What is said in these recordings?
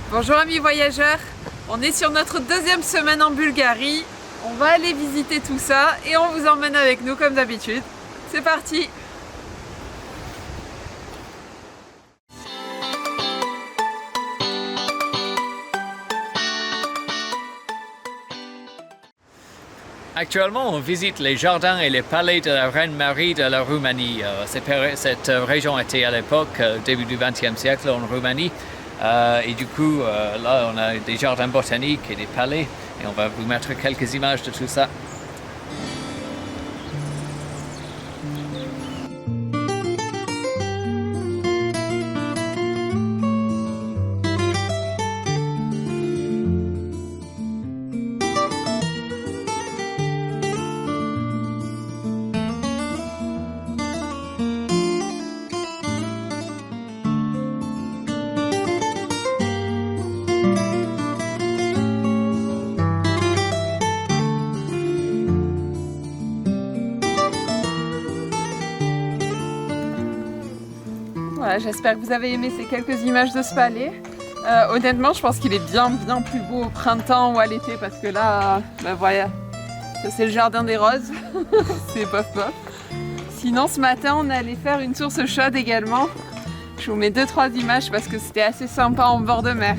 Bonjour amis voyageurs, on est sur notre deuxième semaine en Bulgarie. On va aller visiter tout ça et on vous emmène avec nous comme d'habitude. C'est parti! Actuellement, on visite les jardins et les palais de la Reine Marie de la Roumanie. Cette région était à l'époque, début du XXe siècle, en Roumanie. Et du coup, là, on a des jardins botaniques et des palais. Et on va vous mettre quelques images de tout ça. Voilà, j'espère que vous avez aimé ces quelques images de ce palais. Honnêtement, je pense qu'il est bien plus beau au printemps ou à l'été parce que là, voilà, ça c'est le jardin des roses, c'est pof pof. Sinon, ce matin, on est allé faire une source chaude également. Je vous mets 2-3 images parce que c'était assez sympa en bord de mer.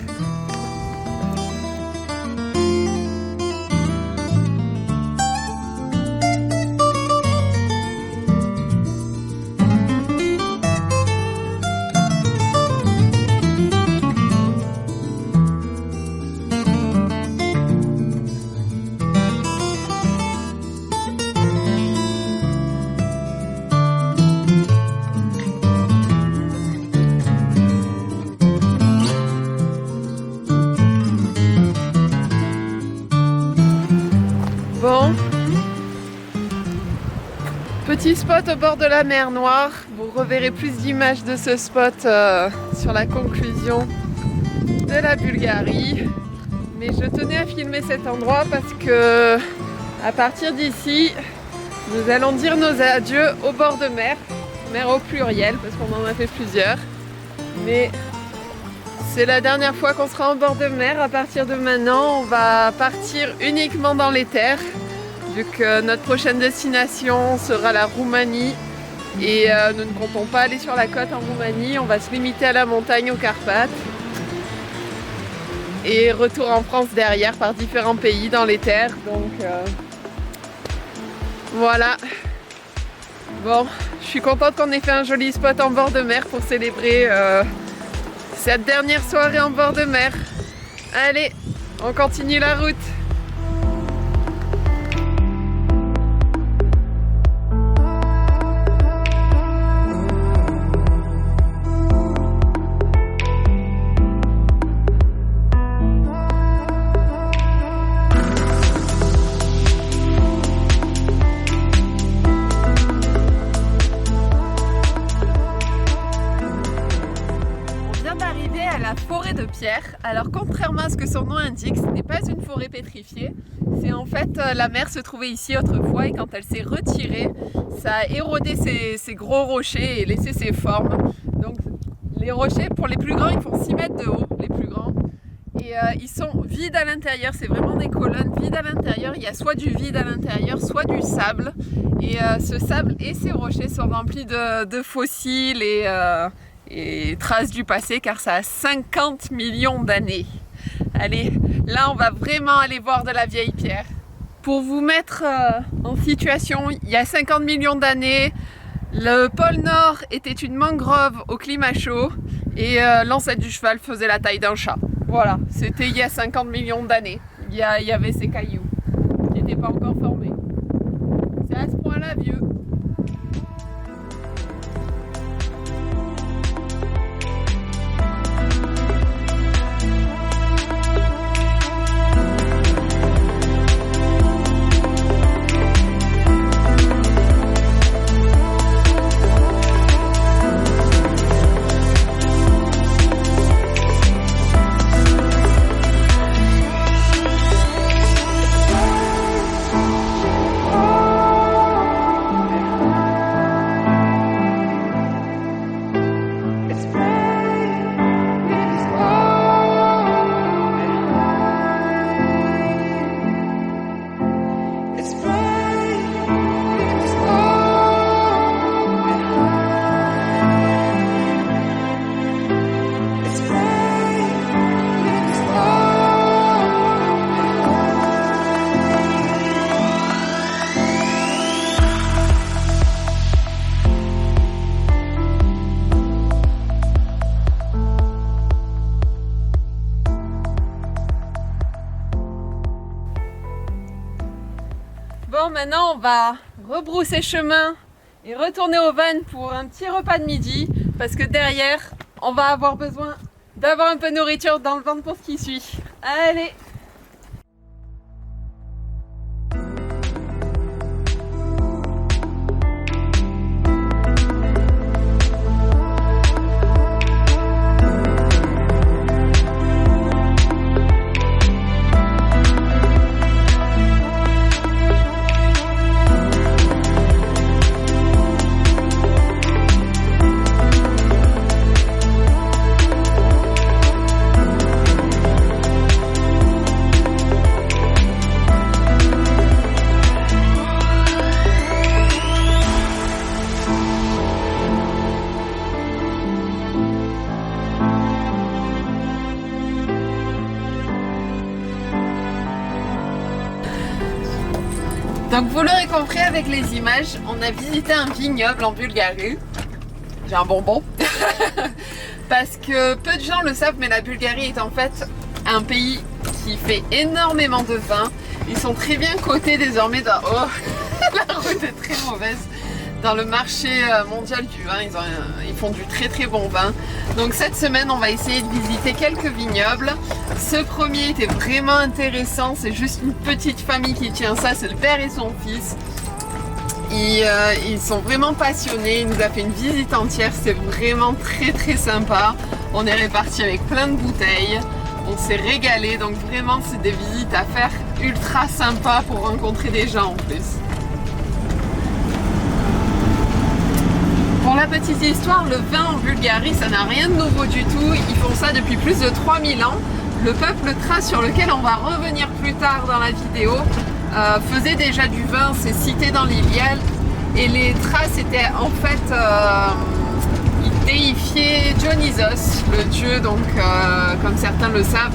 Bon, petit spot au bord de la mer Noire. Vous reverrez plus d'images de ce spot sur la conclusion de la Bulgarie. Mais je tenais à filmer cet endroit parce que à partir d'ici, nous allons dire nos adieux au bord de mer. Mer au pluriel parce qu'on en a fait plusieurs. Mais c'est la dernière fois qu'on sera en bord de mer. À partir de maintenant, on va partir uniquement dans les terres, vu que notre prochaine destination sera la Roumanie. Et nous ne comptons pas aller sur la côte en Roumanie, on va se limiter à la montagne, aux Carpates. Et retour en France derrière par différents pays dans les terres. Donc voilà. Bon, je suis contente qu'on ait fait un joli spot en bord de mer pour célébrer cette dernière soirée en bord de mer. Allez, on continue la route. La forêt de pierre. Alors contrairement à ce que son nom indique, ce n'est pas une forêt pétrifiée. C'est en fait la mer se trouvait ici autrefois et quand elle s'est retirée, ça a érodé ces gros rochers et laissé ses formes. Donc les rochers, pour les plus grands, ils font 6 mètres de haut, les plus grands. Et ils sont vides à l'intérieur, c'est vraiment des colonnes vides à l'intérieur. Il y a soit du vide à l'intérieur, soit du sable. Et ce sable et ces rochers sont remplis de fossiles et traces du passé car ça a 50 millions d'années. Allez, là on va vraiment aller voir de la vieille pierre. Pour vous mettre en situation, il y a 50 millions d'années, le pôle Nord était une mangrove au climat chaud et l'ancêtre du cheval faisait la taille d'un chat. Voilà, c'était il y a 50 millions d'années. Il y avait ces cailloux qui n'étaient pas encore formés. C'est à ce point-là vieux. Bon, maintenant on va rebrousser chemin et retourner au van pour un petit repas de midi parce que derrière on va avoir besoin d'avoir un peu de nourriture dans le ventre pour ce qui suit. Allez! Donc vous l'aurez compris avec les images, on a visité un vignoble en Bulgarie. J'ai un bonbon. Parce que peu de gens le savent, mais la Bulgarie est en fait un pays qui fait énormément de vin. Ils sont très bien cotés désormais dans... Oh, la route est très mauvaise. Dans le marché mondial du vin, ils font du très très bon vin. Donc cette semaine, on va essayer de visiter quelques vignobles. Ce premier était vraiment intéressant, c'est juste une petite famille qui tient ça, c'est le père et son fils. Ils sont vraiment passionnés, il nous a fait une visite entière, c'est vraiment très très sympa. On est répartis avec plein de bouteilles, on s'est régalé, donc vraiment c'est des visites à faire ultra sympas pour rencontrer des gens en plus. Pour la petite histoire, le vin en Bulgarie, ça n'a rien de nouveau du tout. Ils font ça depuis plus de 3000 ans. Le peuple thrace, sur lequel on va revenir plus tard dans la vidéo, faisait déjà du vin, c'est cité dans l'Iliade. Et les Thraces étaient en fait, ils déifiaient Dionysos, le dieu, donc comme certains le savent,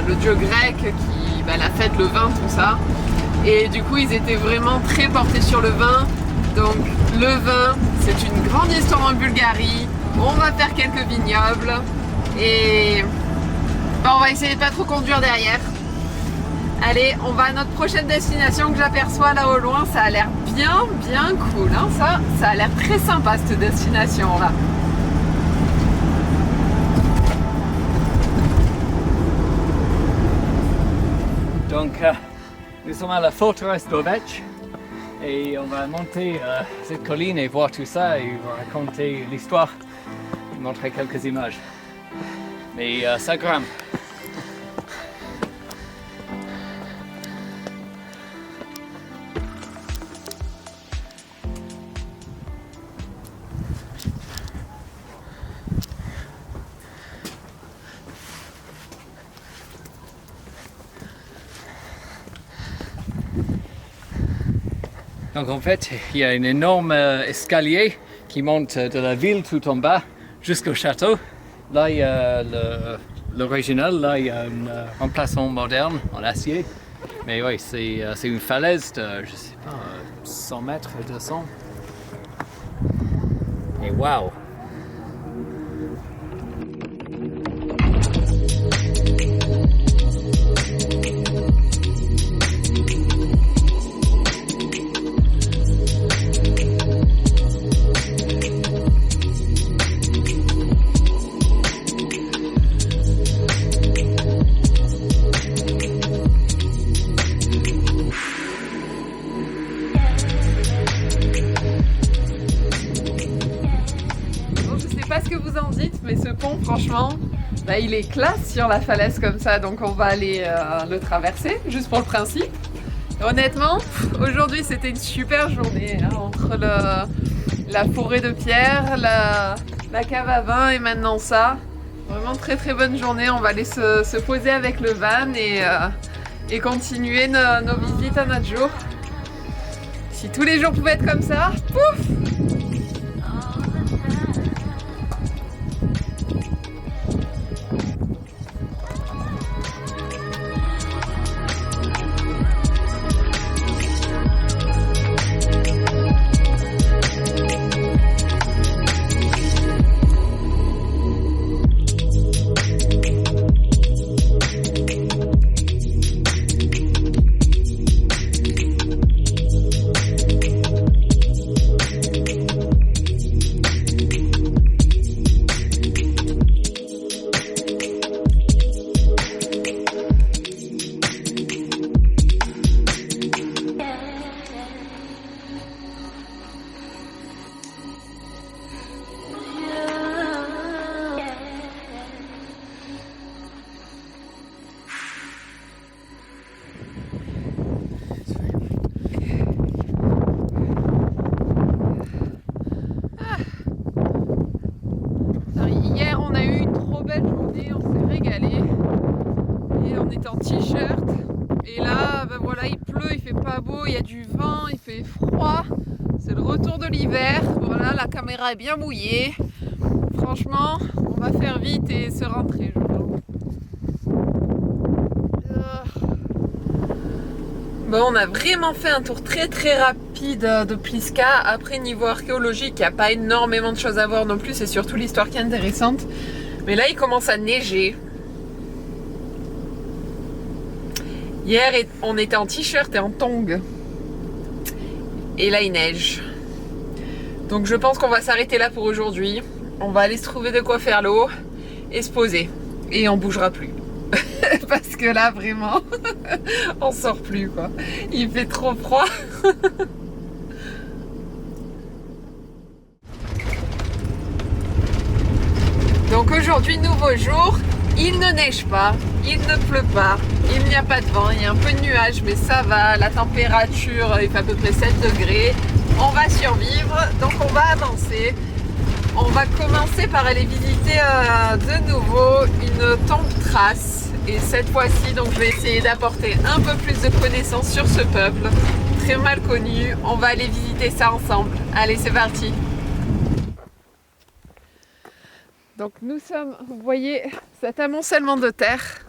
le dieu grec qui la fête, le vin, tout ça. Et du coup, ils étaient vraiment très portés sur le vin. Donc le vin, c'est une grande histoire en Bulgarie. On va faire quelques vignobles et on va essayer de pas trop conduire derrière. Allez, on va à notre prochaine destination que j'aperçois là au loin. Ça a l'air bien cool, hein. Ça a l'air très sympa cette destination là. Donc nous sommes à la forteresse d'Ovech. Et on va monter cette colline et voir tout ça et vous raconter l'histoire et montrer quelques images. Mais ça grimpe. Donc en fait, il y a un énorme escalier qui monte de la ville tout en bas jusqu'au château. Là, il y a l'original, là, il y a un emplacement moderne en acier. Mais oui, c'est une falaise de, je sais pas, 100 mètres, 200. Et waouh! Mais ce pont, franchement, il est classe sur la falaise comme ça, donc on va aller le traverser, juste pour le principe. Et honnêtement, aujourd'hui c'était une super journée, hein, entre la forêt de pierre, la cave à vin et maintenant ça. Vraiment très très bonne journée, on va aller se poser avec le van et continuer nos visites à notre jour. Si tous les jours pouvaient être comme ça, pouf! promené, on s'est régalé. Et on est en t-shirt. Et là, ben voilà, il pleut, il fait pas beau, il y a du vent, il fait froid. C'est le retour de l'hiver. Voilà, la caméra est bien mouillée. Franchement, on va faire vite et se rentrer, je pense. Bon, on a vraiment fait un tour très très rapide de Pliska. Après, niveau archéologique, il n'y a pas énormément de choses à voir non plus. C'est surtout l'histoire qui est intéressante. Mais là, il commence à neiger. Hier, on était en t-shirt et en tongs. Et là, il neige. Donc, je pense qu'on va s'arrêter là pour aujourd'hui. On va aller se trouver de quoi faire l'eau et se poser. Et on bougera plus. Parce que là, vraiment, on sort plus, quoi. Il fait trop froid. Donc aujourd'hui, nouveau jour. Il ne neige pas, il ne pleut pas, il n'y a pas de vent, il y a un peu de nuages, mais ça va. La température, il fait à peu près 7 degrés. On va survivre, donc on va avancer. On va commencer par aller visiter de nouveau une tombe trace. Et cette fois-ci, donc je vais essayer d'apporter un peu plus de connaissances sur ce peuple, très mal connu. On va aller visiter ça ensemble. Allez, c'est parti. Donc nous sommes, vous voyez, cet amoncellement de terre.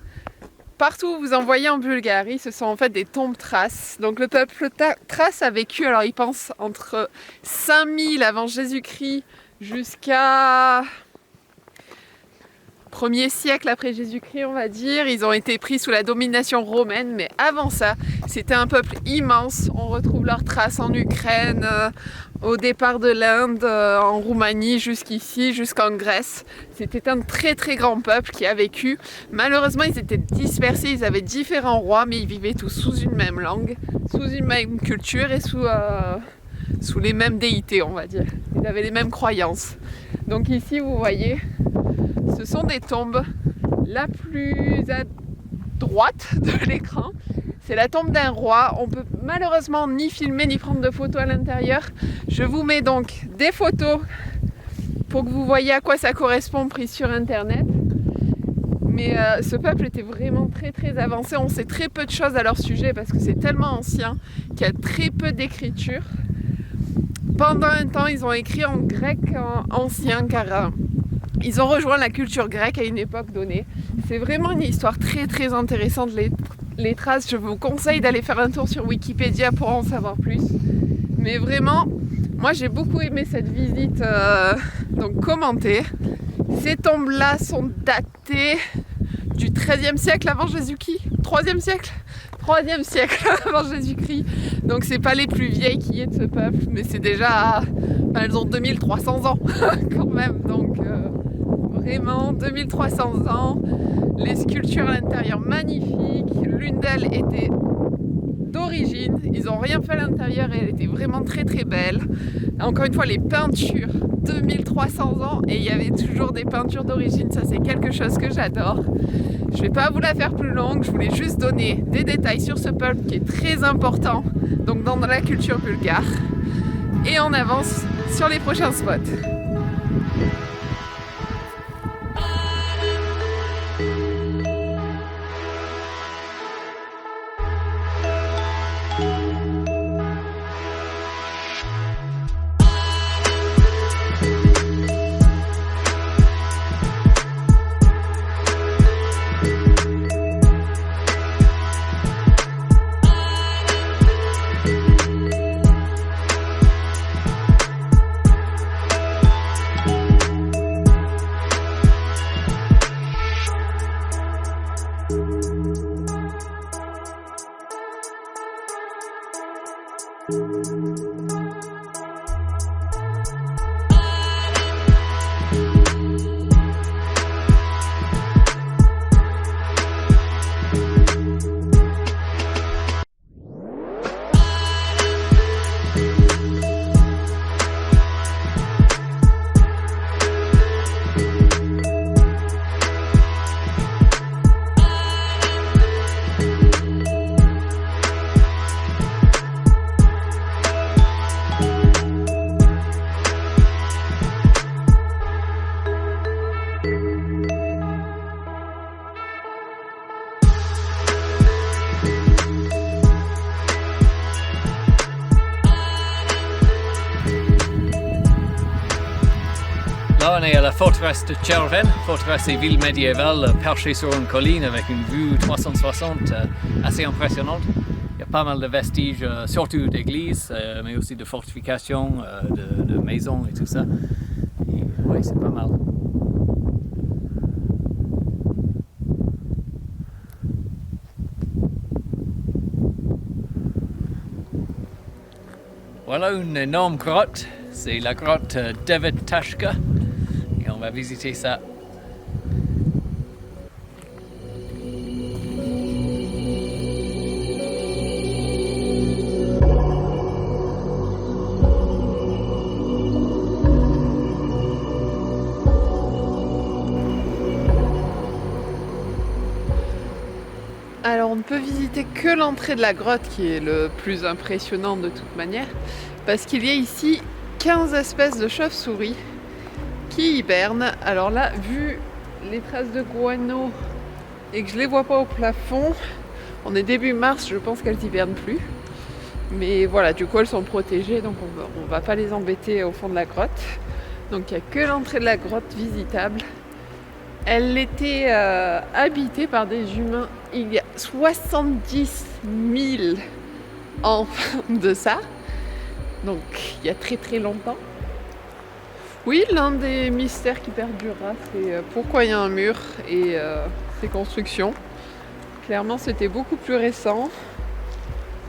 Partout où vous en voyez en Bulgarie, ce sont en fait des tombes traces. Donc le peuple trace a vécu, alors ils pensent entre 5000 avant Jésus-Christ jusqu'à 1er siècle après Jésus-Christ, on va dire. Ils ont été pris sous la domination romaine, mais avant ça, c'était un peuple immense. On retrouve leurs traces en Ukraine, au départ de l'Inde, en Roumanie, jusqu'ici, jusqu'en Grèce. C'était un très très grand peuple qui a vécu. Malheureusement, ils étaient dispersés, ils avaient différents rois, mais ils vivaient tous sous une même langue, sous une même culture et sous les mêmes déités, on va dire. Ils avaient les mêmes croyances. Donc ici, vous voyez, ce sont des tombes. La plus à droite de l'écran, c'est la tombe d'un roi. On peut malheureusement ni filmer ni prendre de photos à l'intérieur. Je vous mets donc des photos pour que vous voyez à quoi ça correspond, prises sur internet. Mais ce peuple était vraiment très très avancé. On sait très peu de choses à leur sujet parce que c'est tellement ancien qu'il y a très peu d'écriture. Pendant un temps, ils ont écrit en grec ancien car ils ont rejoint la culture grecque à une époque donnée. C'est vraiment une histoire très très intéressante, les traces. Je vous conseille d'aller faire un tour sur Wikipédia pour en savoir plus. Mais vraiment, moi j'ai beaucoup aimé cette visite, donc commentée. Ces tombes-là sont datées du XIIIe siècle avant Jésus-Christ, 3e siècle avant Jésus-Christ. Donc c'est pas les plus vieilles qu'il y ait de ce peuple, mais c'est déjà, elles ont 2300 ans quand même. Donc vraiment 2300 ans, les sculptures à l'intérieur magnifiques. L'une d'elles était d'origine, ils n'ont rien fait à l'intérieur et elle était vraiment très très belle. Encore une fois, les peintures, 2300 ans et il y avait toujours des peintures d'origine, ça c'est quelque chose que j'adore. Je ne vais pas vous la faire plus longue, je voulais juste donner des détails sur ce peuple qui est très important donc dans la culture bulgare. Et on avance sur les prochains spots. on est à la forteresse de Cerven, forteresse et ville médiévale perchée sur une colline avec une vue 360 assez impressionnante. Il y a pas mal de vestiges, surtout d'églises, mais aussi de fortifications, de maisons et tout ça. Oui, c'est pas mal. Voilà une énorme grotte, c'est la grotte Devet Tashka et on va visiter ça. Alors on ne peut visiter que l'entrée de la grotte qui est le plus impressionnant de toute manière parce qu'il y a ici 15 espèces de chauves-souris qui hibernent. Alors là, vu les traces de guano et que je les vois pas au plafond, on est début mars, je pense qu'elles hibernent plus. Mais voilà, du coup elles sont protégées donc on va pas les embêter au fond de la grotte. Donc il n'y a que l'entrée de la grotte visitable. Elle était habitée par des humains il y a 70 000 ans de ça. Donc il y a très très longtemps. Oui, l'un des mystères qui perdurera, c'est pourquoi il y a un mur et ses constructions. Clairement, c'était beaucoup plus récent.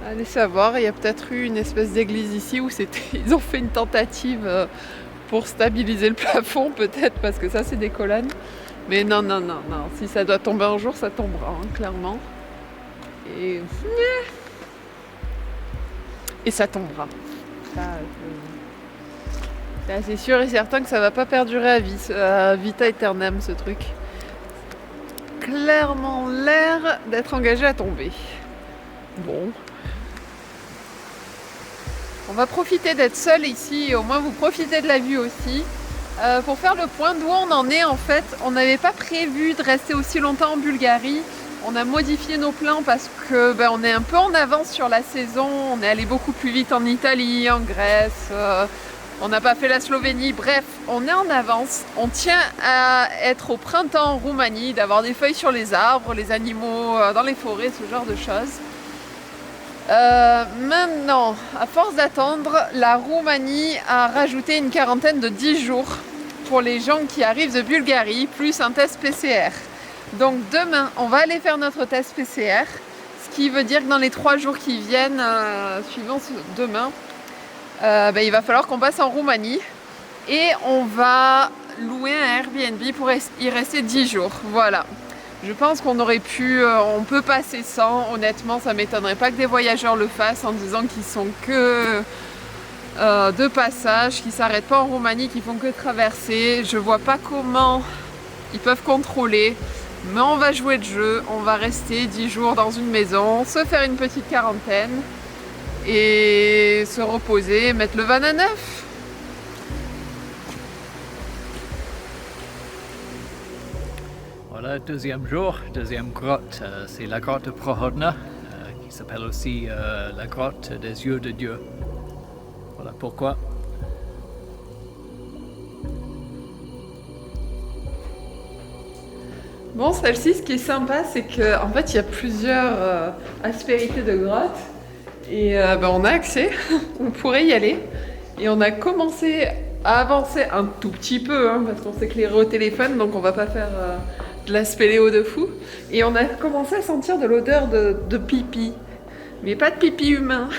Allez savoir, il y a peut-être eu une espèce d'église ici où ils ont fait une tentative pour stabiliser le plafond, peut-être, parce que ça, c'est des colonnes. Mais non, si ça doit tomber un jour, ça tombera, hein, clairement. Et ça tombera. C'est sûr et certain que ça va pas perdurer à vita aeternam, ce truc. Clairement l'air d'être engagé à tomber. Bon. On va profiter d'être seul ici, et au moins vous profitez de la vue aussi. Pour faire le point d'où on en est, en fait, on n'avait pas prévu de rester aussi longtemps en Bulgarie. On a modifié nos plans parce que on est un peu en avance sur la saison. On est allé beaucoup plus vite en Italie, en Grèce. On n'a pas fait la Slovénie. Bref, on est en avance. On tient à être au printemps en Roumanie, d'avoir des feuilles sur les arbres, les animaux dans les forêts, ce genre de choses. Maintenant, à force d'attendre, la Roumanie a rajouté une quarantaine de 10 jours pour les gens qui arrivent de Bulgarie, plus un test PCR. Donc demain, on va aller faire notre test PCR, ce qui veut dire que dans les 3 jours qui viennent, suivant demain, il va falloir qu'on passe en Roumanie et on va louer un Airbnb pour y rester 10 jours. Voilà. Je pense qu'on aurait pu, on peut passer sans. Honnêtement, ça m'étonnerait pas que des voyageurs le fassent en disant qu'ils sont que de passage, qu'ils s'arrêtent pas en Roumanie, qu'ils font que traverser. Je vois pas comment ils peuvent contrôler, mais on va jouer le jeu. On va rester 10 jours dans une maison, se faire une petite quarantaine et se reposer, mettre le van à neuf. Voilà, deuxième jour, deuxième grotte, c'est la grotte de Prohodna, qui s'appelle aussi la grotte des yeux de Dieu. Voilà pourquoi. Bon, celle-ci, ce qui est sympa, c'est qu'en fait, il y a plusieurs aspérités de grotte et on a accès, on pourrait y aller. Et on a commencé à avancer un tout petit peu, hein, parce qu'on s'éclairait au téléphone, donc on va pas faire de la spéléo de fou. Et on a commencé à sentir de l'odeur de pipi, mais pas de pipi humain.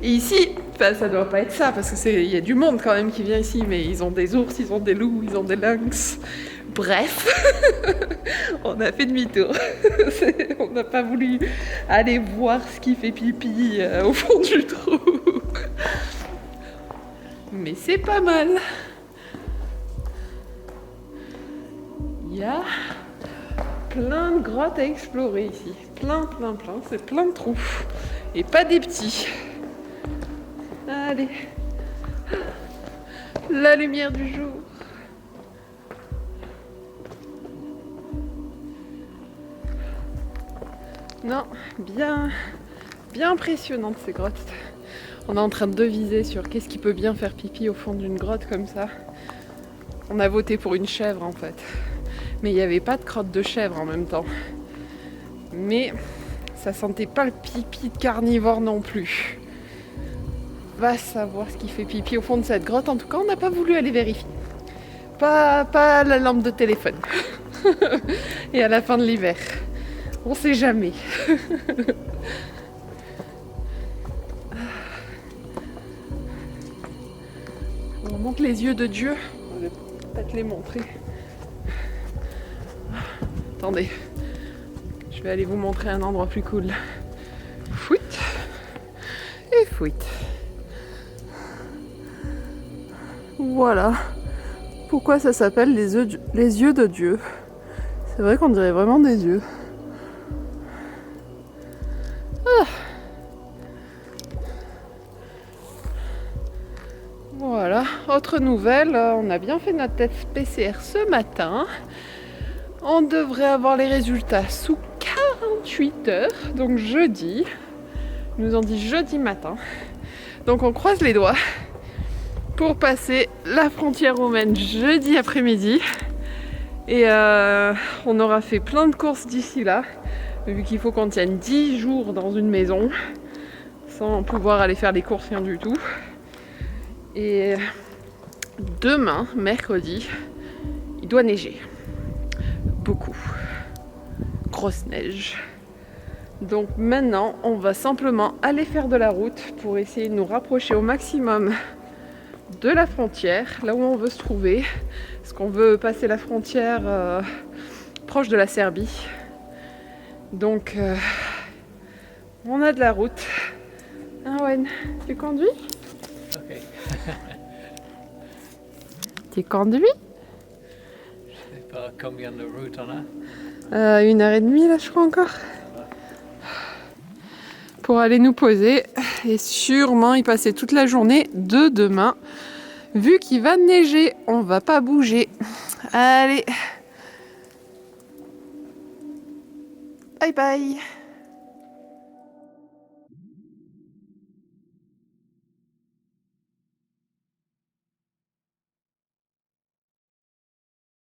Et ici, ça doit pas être ça, parce qu'il y a du monde quand même qui vient ici, mais ils ont des ours, ils ont des loups, ils ont des lynx. Bref, on a fait demi-tour. On n'a pas voulu aller voir ce qui fait pipi au fond du trou. Mais c'est pas mal. Il y a plein de grottes à explorer ici. Plein. C'est plein de trous. Et pas des petits. Allez. La lumière du jour. Non, bien impressionnante ces grottes. On est en train de deviser sur qu'est-ce qui peut bien faire pipi au fond d'une grotte comme ça. On a voté pour une chèvre en fait. Mais il n'y avait pas de crotte de chèvre en même temps. Mais ça sentait pas le pipi de carnivore non plus. Va savoir ce qui fait pipi au fond de cette grotte. En tout cas, on n'a pas voulu aller vérifier. Pas la lampe de téléphone. Et à la fin de l'hiver. On sait jamais. On montre les yeux de Dieu. Je vais peut-être les montrer. Attendez. Je vais aller vous montrer un endroit plus cool. Fouit. Et fouit. Voilà. Pourquoi ça s'appelle les yeux de Dieu. C'est vrai qu'on dirait vraiment des yeux. Ah. Voilà, autre nouvelle, on a bien fait notre test PCR ce matin. On devrait avoir les résultats sous 48 heures, donc jeudi. Ils nous ont dit jeudi matin. Donc on croise les doigts pour passer la frontière roumaine jeudi après-midi. Et on aura fait plein de courses d'ici là, vu qu'il faut qu'on tienne 10 jours dans une maison, sans pouvoir aller faire les courses, rien du tout. Et demain, mercredi, il doit neiger. Beaucoup. Grosse neige. Donc maintenant, on va simplement aller faire de la route pour essayer de nous rapprocher au maximum de la frontière, là où on veut se trouver. Parce qu'on veut passer la frontière proche de la Serbie. Donc, on a de la route. Ah ouais, tu conduis ? Ok. Tu conduis ? Je sais pas combien de routes on a. 1h30 là, je crois encore. Pour aller nous poser et sûrement y passer toute la journée de demain. Vu qu'il va neiger, on va pas bouger. Allez. Bye bye.